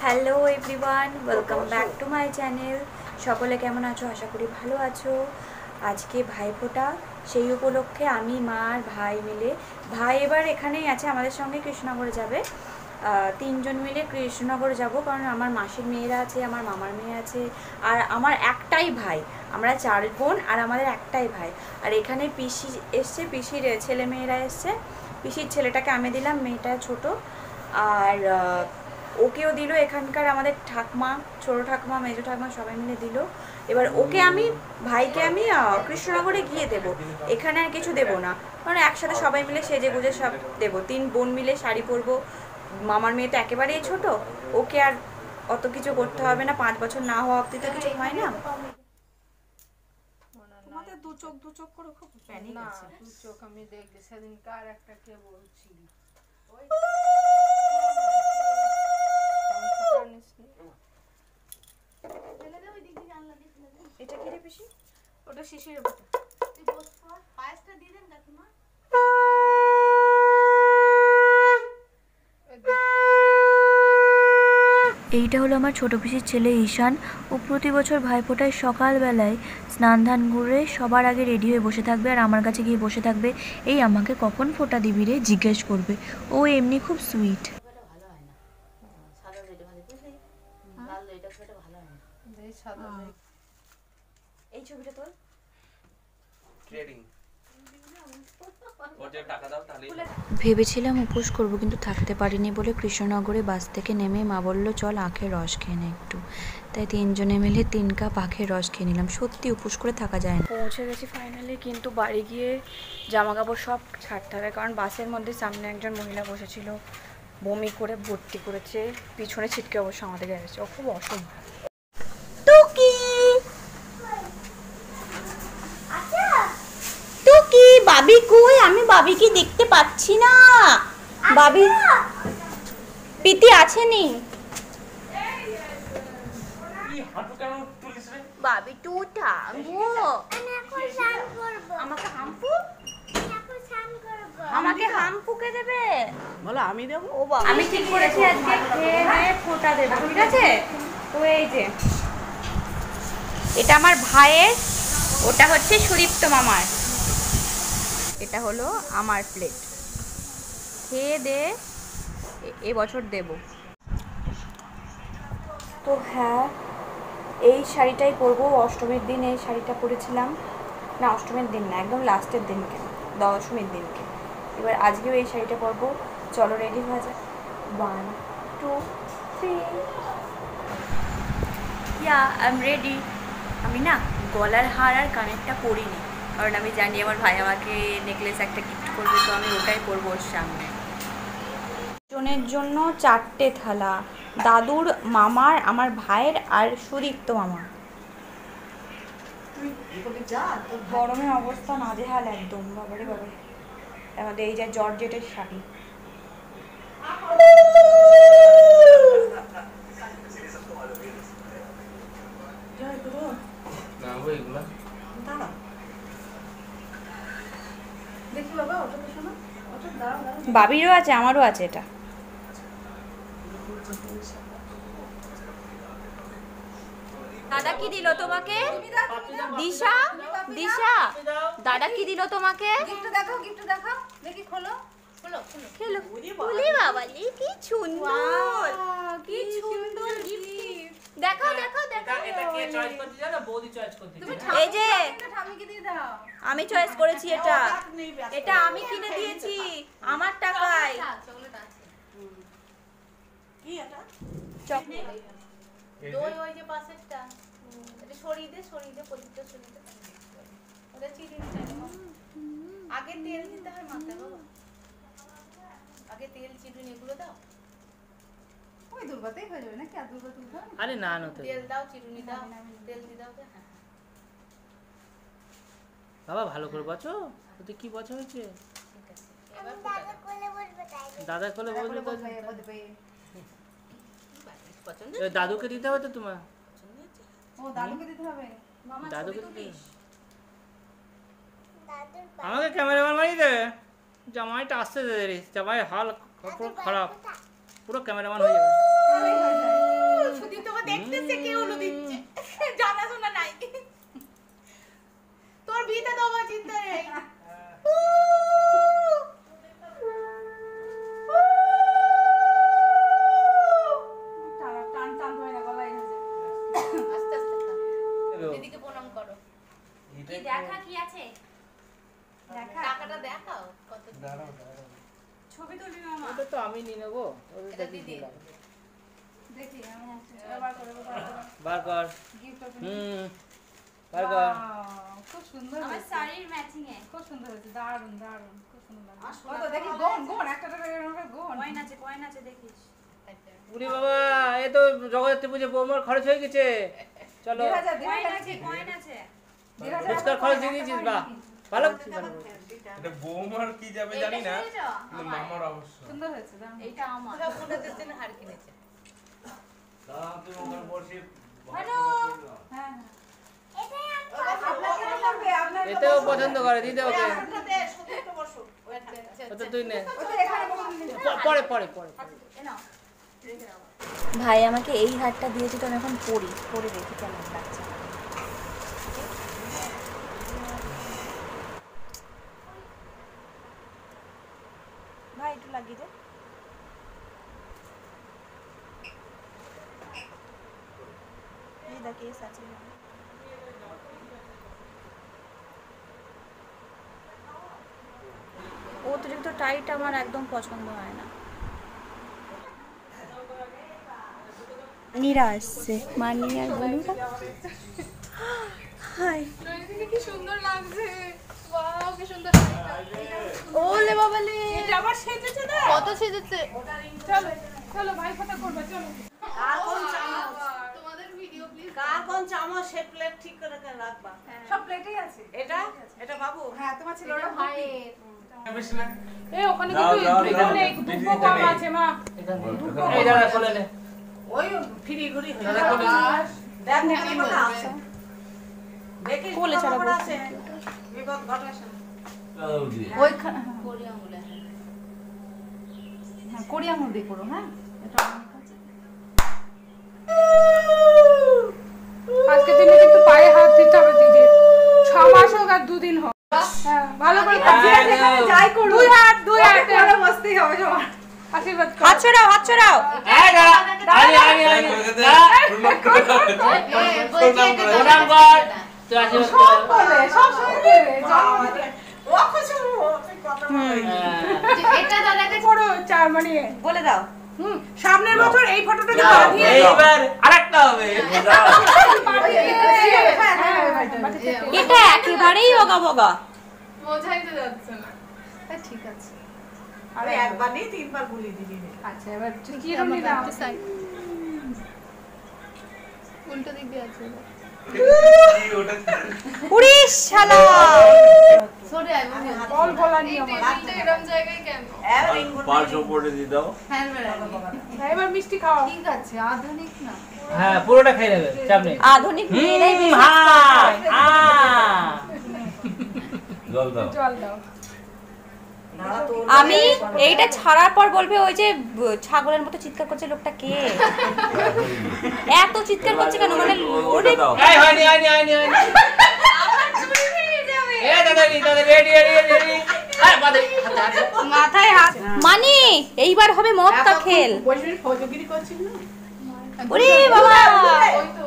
Hello everyone, welcome back to my channel. সকলে কেমন আছো? আশা করি ভালো আছো। আজকে ভাইফোঁটা, সেই উপলক্ষে আমি, মা আর ভাই মিলে, ভাই এবার এখানেই আছে আমাদের সঙ্গে, কৃষ্ণনগরে যাবে। তিনজন মিলে কৃষ্ণনগর যাব, কারণ আমার মাসির মেয়েরা আছে, আমার মামার মেয়ে আছে, আর আমার একটাই ভাই। আমরা 4 বোন আর আমাদের একটাই ভাই। আর এখানে পিসি এসছে, পিসির ছেলে মেয়েরা এসছে। পিসির ছেলেটাকে আমি দিলাম, মেয়েটা ছোট। আর ওকেও দিল এখানকার আমাদের ঠাকমা, ছোটো ঠাকমা, মেজো ঠাকমা সবাই মিলে দিল। এবার ওকে আমি, ভাইকে আমি কৃষ্ণনগরে গিয়ে দেব, এখানে আর কিছু দেব না, কারণ একসাথে সবাই মিলে সেজে গুজে সব দেবো। 3 বোন মিলে শাড়ি পরবো। মামার মেয়ে তো একেবারেই ছোট, ওকে আর অত কিছু করতে হবে না, 5 বছর না হওয়া অব্দি তো কিছু হয় না। তোমাদের দু চোখ করে খুব প্যানিক আছে। দু চোখ আমি দেখলে সেদিন কার একটা কে বলছিলি এটা কি রে পিসি? ওটা শিশির পায়েসটা দিয়ে দেন কাকিমা। এইটা হলো আমার ছোটো পিসির ছেলে ঈশান। ও প্রতি বছর ভাইফোঁটায় সকালবেলায় স্নান ধান করে সবার আগে রেডি হয়ে বসে থাকবে, আর আমার কাছে গিয়ে বসে থাকবে, এই আমাকে কখন ফোঁটা দিবি রে জিজ্ঞেস করবে। ও এমনি খুব সুইট। ভালো হয় না, সাদা দইটা ভালো, বুঝলি? লাল দইটা খুব একটা ভালো হয় না। সাদা এই ছবিটা তোর ভেবেছিলাম উপোস করব, কিন্তু থাকতে পারিনি বলে কৃষ্ণনগরে বাস থেকে নেমে মা বলল চল আখের রস খেয়ে নে একটু। তাই 3 জনে মিলে 3 কাপ আখের রস খেয়ে নিলাম। সত্যি উপোস করে থাকা যায় না। পৌঁছে গেছি ফাইনালি, কিন্তু বাড়ি গিয়ে জামা কাপড় সব ছাড়তে হবে, কারণ বাসের মধ্যে সামনে একজন মহিলা বসেছিল, বমি করে ভর্তি করেছে, পিছনে ছিটকে অবশ্য আমাদের গেছে। ও খুব অসভ্য। কি বাবি কই? আমি বাবিকে দেখতে পাচ্ছি না। বাবি পিতি আসেনি। বাবি টু টাঙ্গো, আমাকে হাম্পু, আমাকে হাম্পুকে দেবে বলো আমি দেবো। ও বাবা, আমি ঠিক করেছি আজকে খেয়ে দিয়ে ফোঁটা দেবো, ঠিক আছে? তো এই যে এটা আমার ভাইয়ের, ওটা হচ্ছে সুদীপ্ত মামার, এটা হলো আমার প্লেট। খেয়ে দে এবছর দেব। তো হ্যাঁ, এই শাড়িটাই পরবো। অষ্টমীর দিন এই শাড়িটা পরেছিলাম, না অষ্টমীর দিন না, একদম লাস্টের দিনকে, দশমীর দিনকে। এবার আজকেও এই শাড়িটা পরবো। চলো রেডি হয়ে যায়। 1 2 3, ইয়া আই এম রেডি। আমি না গলার হার আর কানেরটা পরিনি, কারণ আমি জানি আমার ভাই আমাকে নেকলেস একটা গিফট করবে, তো আমি ওটাই পরবো ওর সামনে। জনের জন্য 4টে থালা, দাদুর, মামার, আমার ভাইয়ের আর সুদীপ্ত মামা। গরমে অবস্থা নাজেহাল একদম, বাবারে বাবারে। আমাদের এই যে জর্জেটের শাড়ি। দেখি বাবা ওটা তো শোনো, ওটা দাঁড়াও। বাবিরও আছে, আমারও আছে এটা। দাদা কি দিল তোমাকে? দিশা, দিশা, দাদা কি দিল তোমাকে? গিফট দেখাও, গিফট দেখাও, দেখি খোলো খোলো খোলো। খেলো। ওলে বাবা রে, কি সুন্দর, কি সুন্দর গিফট। দেখাও দেখাও দেখাও। এটা কে চয়েস করতে জানো? বৌদি চয়েস করতে। এই যে ঠামিকে দিয়ে দাও। আমি চয়েস করেছি এটা, এটা আমি কিনে দিয়েছি আমার টাকায়। চকলেট আছে। কি এটা? চকলেট দই ওই যে পাশেরটা। এটা সরিয়ে দে, প্রদীপটা সরিয়ে দে। ওটা চিনি দিতে আগে তেল দিতে হয় মাথায় বাবা। আগে তেল চিনি এগুলো দাও। ওই দুর্গাতেই হয়ে যাবে নাকি? আর দুর্গা তুলতে হবে? আরে না না তো তেল দাও, চিনি দাও, তেল দিয়ে দাও। হ্যাঁ বাবা ভালো করে বাঁচো। ওতে কি বাঁচা হয়েছে? ঠিক আছে, এবার দাদা কোলে বসবে তাই। দাদা কোলে বলবে তো। পছন্দ দাদুকে দিতে হবে তো তোমার। ও দাদুকে দিতে হবে। মামা দাদুকে ছবি দিতে তুলিস। আমাকে ক্যামেরাম্যান বানিয়ে দেবে। জামাইটা আসতে দে রে, জামাই হাল পুরো খারাপ, পুরো ক্যামেরাম্যান হয়ে যাবে। কি দেখা কি আছে দেখা টাকাটা দেখাও কত ছবি তুলবি মামা ওটা তো আমি নিয়ে নেবো ওটা এটা দেখি দিদি। দিলাম। দেখি এবার করে বার কর গিফট বার কর খুব সুন্দর আমার হয়েছে। শাড়ির ম্যাচিং এ খুব সুন্দর হয়েছে দারুণ দারুণ খুব সুন্দর আর ও তো দেখি গোন একটা টাকা গোন কয়েন আছে দেখিস উরি বাবা এ তো জগদ্ধাত্রী পুজো বৌমার খরচ হয়ে গেছে চলো কয়েন আছে ফুচকার খরচ দিয়ে দিয়েছিস বাহ ভালো এটা বৌমার কি যাবে জানি না কিন্তু মামার অবশ্য সুন্দর হয়েছে দারুণ এইটা আমার ওরা ওনাদের জন্য হার কিনেছে হ্যাঁ এতেও পছন্দ করে দিতে ওকে ওটা দে শুধু একটু বসো ওটা তুই নে পরে পরে পরে ভাই আমাকে এই হারটা দিয়েছে তো আমি এখন পরে দেখি কেমন লাগছে ভাই একটু লাগিয়ে দে এই দেখ কেস আছে অতিরিক্ত টাইট আমার একদম পছন্দ হয় না নীরা আসছে মানি আর বলুরা হাই কি সুন্দর লাগছে ওয়াও কি সুন্দর ওলে বাবালে এটা আবার সেজেছে না কত সেজেছে চলো চলো ভাই ফটো করবে চলো কার কোন চামচ তোমাদের ভিডিও প্লিজ কার কোন চামচ সে প্লেট ঠিক করে রাখবা সব প্লেটেই আছে এটা বাবু হ্যাঁ তোমার ছেলেটা ভাইয়ের বেশি না এই ওখানে কিন্তু দুটো নেই দুটো কম আছে মা এই দাঁড়া কোলে নে ওই ফ্রি ঘুরি দাদা কোলে নে দেখ না কি কথা আছে দেখি কোলে ছাড়া খবর আছে বিপদ ঘটাছে ওই কোরি আঙুলে হ্যাঁ কোরি আঙুল দিয়ে করো হ্যাঁ এটা আজকে দিনে কিন্তু পায়ে হাত দিতে হবে দিদির 6 মাস হোক আর 2 দিন হোক হ্যাঁ ভালো করে যাই করো দুই হাত করে বসতেই হবে সবার আশীর্বাদ করো হাত ছড়াও এই দাঁড়া আরে আরে আরে প্রণাম কর তুই আশীর্বাদ কর বলে সব শুনবে জন্মদিনে ও খুশি কথা এটা দাদাকে পড়ো চার মানে বলে দাও সামনের বছর এই ফটোটাকে দাও, বাঁধিয়ে দাও এইবার আরেকটা হবে এটা একেবারেই বগা বগা বোঝাইতে যাচ্ছে না ঠিক আছে আরে একবার নেই তিনবার গুলি দিবি আচ্ছা এবার কি রুমি দাও উল্টো দিক দিয়ে আছে ওটা উড়িস শালা সরে আয় মনে বল বলা নিয়ম এরকম জায়গায় কেন পাঁচ উপরে দিয়ে দাও হ্যাঁ বেড়া এবার মিষ্টি খাওয়া ঠিক আছে আধুনিক না হ্যাঁ পুরোটা খেয়ে নেবে চাপ নেই আধুনিক মেয়েরাই বেশি জল দাও জল দাও আমি এইটা ছাড়ার পর বলবে ওই যে ছাগলের মতো চিৎকার করছে লোকটা কে এত চিৎকার করছে কেন মানে ওটা দাও এই হয়নি হয়নি হয়নি হয়নি এ দাদা রেডি রেডি রেডি আরে বাদে হাতে মাথায় হাত মানি এইবার হবে মদটা খেল বসবি ফজগিরি করছিস না ওরে বাবা ওই তো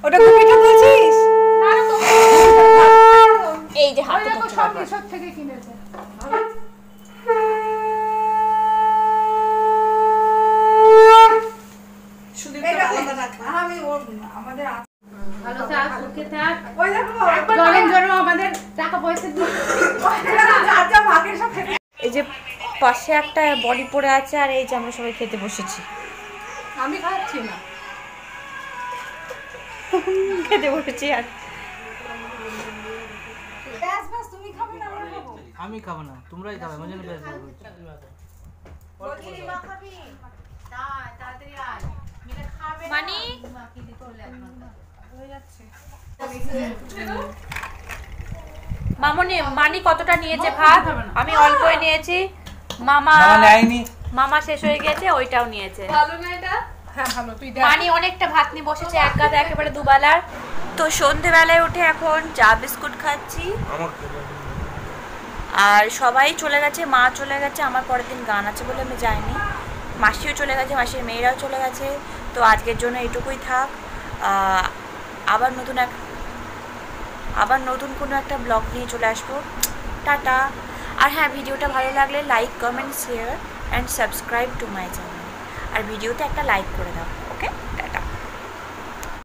ওটা কপিটা বলছিস না না তো এই যে হাত ওই দেখো সব এসব থেকে কিনেছে শুধু একটু আলাদা রাখ আমি আমাদের ভালো থাক সুখে থাক ওই দেখো গরম গরম আমাদের টাকা পয়সা দিয়ে যা যা ভাগের সব এই যে পাশে একটা বডি পড়ে আছে আর এই যে আমরা সবাই খেতে বসেছি আমি খাচ্ছি না খেতে বসেছি আর ব্যাস ব্যাস তুমি খাবে না আমরা খাবো আমি খাবো না তোমরাই খাবে মজা নেবে বলছি মা খাবি তাড়াতাড়ি আয় মিলে খাবে মানি? মাকে দিতে হলে একবার হয়ে যাচ্ছে মামনি মানি কতটা নিয়েছে ভাত আমি অল্পই নিয়েছি মামা নেয়নি মামা শেষ হয়ে গেছে ওইটাও নিয়েছে ভালো না এটা হ্যাঁ ভালো তুই দেখ মানি অনেকটা ভাত নিয়ে বসেছে এক গাদা একেবারে দুবেলার তো সন্ধেবেলায় উঠে এখন চা বিস্কুট খাচ্ছি আর সবাই চলে গেছে, মা চলে গেছে, আমার পরের দিন গান আছে বলে আমি যাইনি। মাসিও চলে গেছে, মাসির মেয়েরাও চলে গেছে। তো আজকের জন্য এইটুকুই থাক। আবার নতুন কোনো একটা ব্লগ নিয়ে চলে আসবো। টাটা। আর হ্যাঁ, ভিডিওটা ভালো লাগলে like, comment, share and subscribe to my channel. আর ভিডিওতে একটা লাইক করে দাও, ওকে?